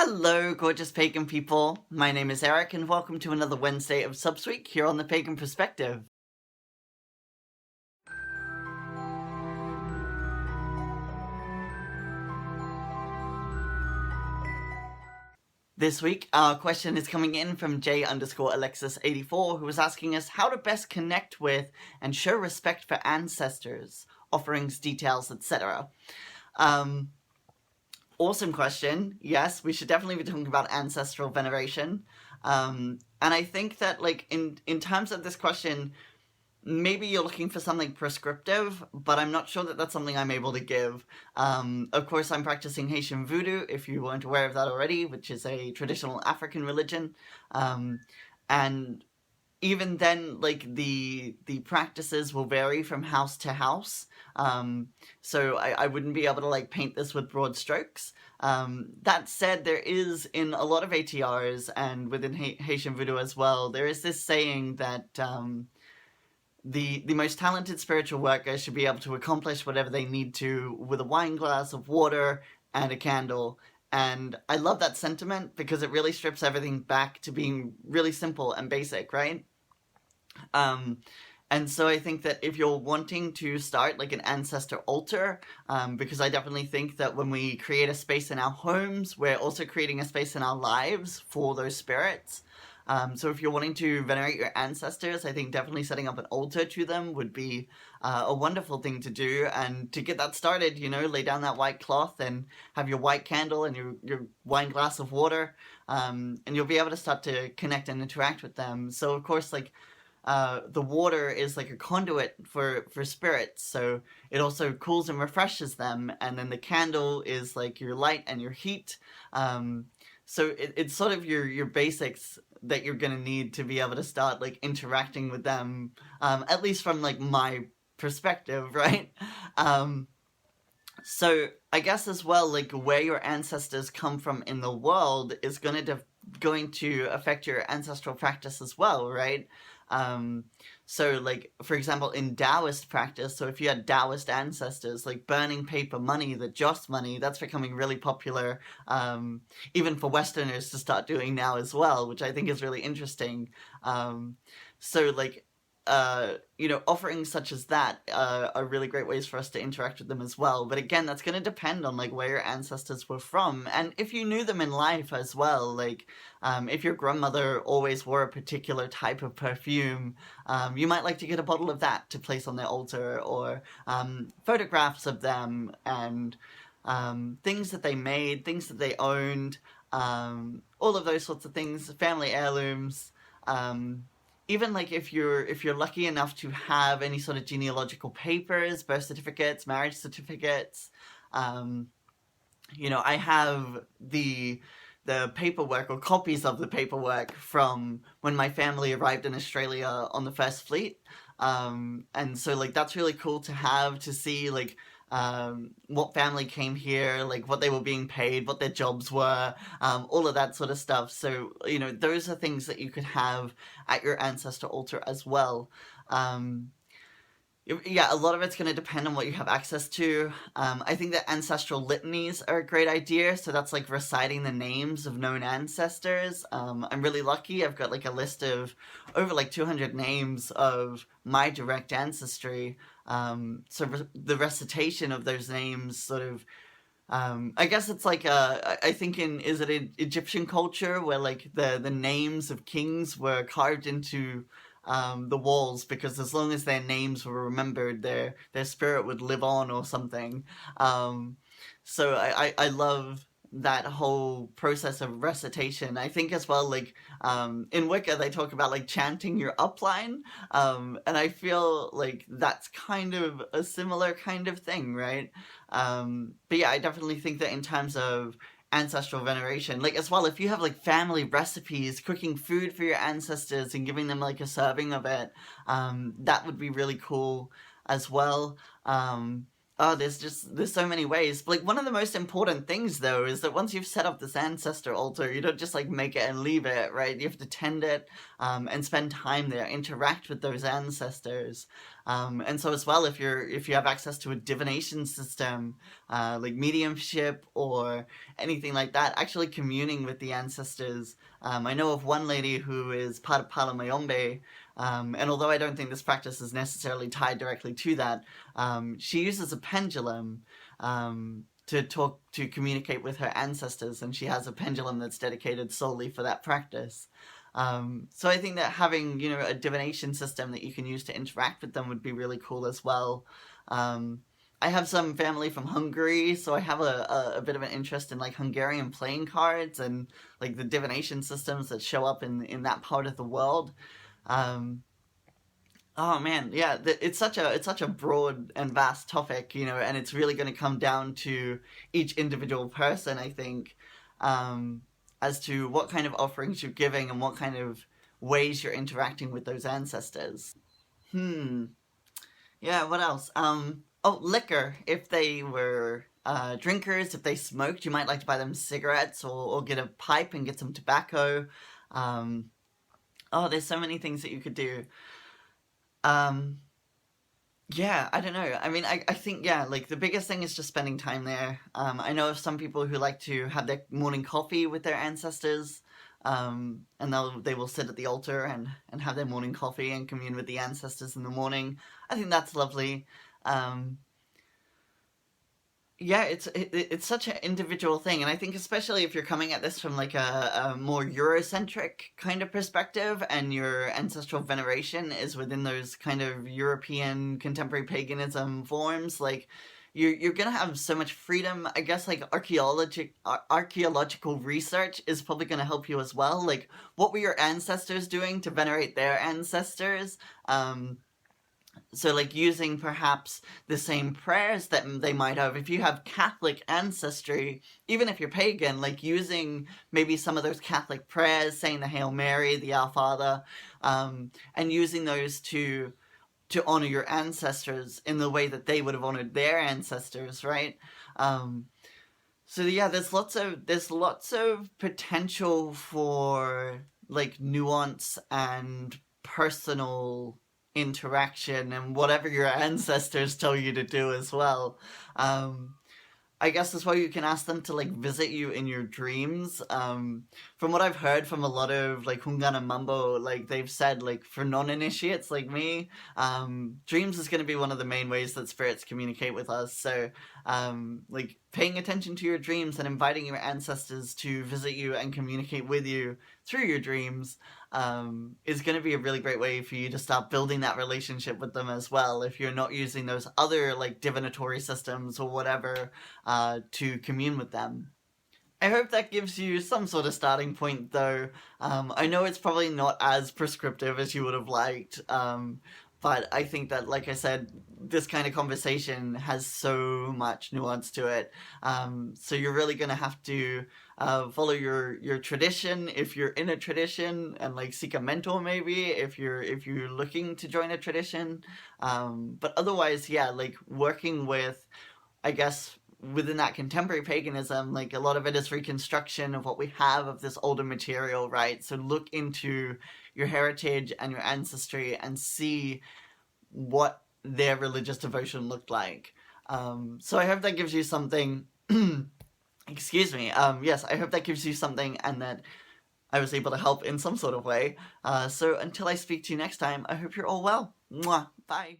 Hello, gorgeous pagan people. My name is Eric, and welcome to another Wednesday of Subsweek here on the Pagan Perspective. This week, our question is coming in from J_Alexis84, who was asking us how to best connect with and show respect for ancestors, offerings, details, etc. Awesome question. Yes, we should definitely be talking about ancestral veneration. And I think that, like, in terms of this question, maybe you're looking for something prescriptive, but I'm not sure that that's something I'm able to give. Of course, I'm practicing Haitian voodoo, if you weren't aware of that already, which is a traditional African religion. And even then, like, the practices will vary from house to house. So I wouldn't be able to, like, paint this with broad strokes. That said, there is, in a lot of ATRs and within Haitian voodoo as well, there is this saying that the most talented spiritual worker should be able to accomplish whatever they need to with a wine glass of water and a candle. And I love that sentiment because it really strips everything back to being really simple and basic, right? And so I think that if you're wanting to start like an ancestor altar, because I definitely think that when we create a space in our homes, we're also creating a space in our lives for those spirits. So if you're wanting to venerate your ancestors, I think definitely setting up an altar to them would be a wonderful thing to do. And to get that started, you know, lay down that white cloth and have your white candle and your wine glass of water, and you'll be able to start to connect and interact with them. So of course, like, the water is like a conduit for spirits, so it also cools and refreshes them, and then the candle is like your light and your heat. So it's sort of your basics that you're gonna need to be able to start like interacting with them, at least from like my perspective, right? So I guess as well, like where your ancestors come from in the world is going to affect your ancestral practice as well, right? So like, for example, in Taoist practice, so if you had Taoist ancestors, like burning paper money, the Joss money, that's becoming really popular, even for Westerners to start doing now as well, which I think is really interesting. So like, you know, offerings such as that are really great ways for us to interact with them as well. But again, that's going to depend on like where your ancestors were from, and if you knew them in life as well. Like, if your grandmother always wore a particular type of perfume, you might like to get a bottle of that to place on their altar, or photographs of them and things that they made, things that they owned, all of those sorts of things, family heirlooms. Even like if you're lucky enough to have any sort of genealogical papers, birth certificates, marriage certificates, you know, I have the paperwork or copies of the paperwork from when my family arrived in Australia on the First Fleet, and so like that's really cool to have, to see like what family came here, like what they were being paid, what their jobs were, all of that sort of stuff. So, you know, those are things that you could have at your ancestor altar as well. Yeah, a lot of it's going to depend on what you have access to. I think that ancestral litanies are a great idea. So that's like reciting the names of known ancestors. I'm really lucky. I've got like a list of over like 200 names of my direct ancestry. So the recitation of those names sort of, I guess it's like I think is it in Egyptian culture where like the names of kings were carved into the walls, because as long as their names were remembered, their spirit would live on or something. So I love that whole process of recitation. I think as well, like, in Wicca, they talk about like chanting your upline, and I feel like that's kind of a similar kind of thing, right? But yeah, I definitely think that in terms of ancestral veneration, like as well, if you have like family recipes, cooking food for your ancestors and giving them like a serving of it, that would be really cool as well. Oh, there's so many ways. Like, one of the most important things though is that once you've set up this ancestor altar, you don't just like make it and leave it, right? You have to tend it, and spend time there, interact with those ancestors. And so as well, if you have access to a divination system, like mediumship or anything like that, actually communing with the ancestors. I know of one lady who is part of Palomayombe, and although I don't think this practice is necessarily tied directly to that, she uses a pendulum to communicate with her ancestors, and she has a pendulum that's dedicated solely for that practice. So I think that having, you know, a divination system that you can use to interact with them would be really cool as well. Um, I have some family from Hungary, so I have a bit of an interest in like Hungarian playing cards and like the divination systems that show up in that part of the world. Um, oh man, yeah, it's such a broad and vast topic, you know, and it's really going to come down to each individual person, I think, um, as to what kind of offerings you're giving and what kind of ways you're interacting with those ancestors. Hmm. Yeah, what else? Oh, liquor. If they were drinkers, if they smoked, you might like to buy them cigarettes or get a pipe and get some tobacco. Um, oh, there's so many things that you could do. Um, yeah, I don't know. I mean, I think, yeah, like the biggest thing is just spending time there. I know of some people who like to have their morning coffee with their ancestors, and they will sit at the altar and have their morning coffee and commune with the ancestors in the morning. I think that's lovely. Um, yeah, it's such an individual thing, and I think especially if you're coming at this from like a more Eurocentric kind of perspective, and your ancestral veneration is within those kind of European contemporary paganism forms, like you're gonna have so much freedom. I guess like archaeological research is probably gonna help you as well. Like, what were your ancestors doing to venerate their ancestors? Um, so like using perhaps the same prayers that they might have if you have Catholic ancestry, even if you're pagan, like using maybe some of those Catholic prayers, saying the Hail Mary, the Our Father, and using those to honor your ancestors in the way that they would have honored their ancestors, right? Um, so yeah, there's lots of potential for like nuance and personal interaction and whatever your ancestors tell you to do as well. Um, I guess that's why you can ask them to like visit you in your dreams. From what I've heard from a lot of like Hungan and Mambo, like they've said like for non-initiates like me, dreams is going to be one of the main ways that spirits communicate with us. So, like paying attention to your dreams and inviting your ancestors to visit you and communicate with you through your dreams, is going to be a really great way for you to start building that relationship with them as well. If you're not using those other like divinatory systems or whatever to commune with them. I hope that gives you some sort of starting point, though. I know it's probably not as prescriptive as you would have liked, but I think that, like I said, this kind of conversation has so much nuance to it. So you're really going to have to follow your tradition if you're in a tradition, and like seek a mentor maybe if you're looking to join a tradition. But otherwise, yeah, like working with, I guess, within that contemporary paganism, like a lot of it is reconstruction of what we have of this older material, right? So look into your heritage and your ancestry and see what their religious devotion looked like. So I hope that gives you something. Excuse me. Yes, I hope that gives you something and that I was able to help in some sort of way. So until I speak to you next time, I hope you're all well. Mwah. Bye.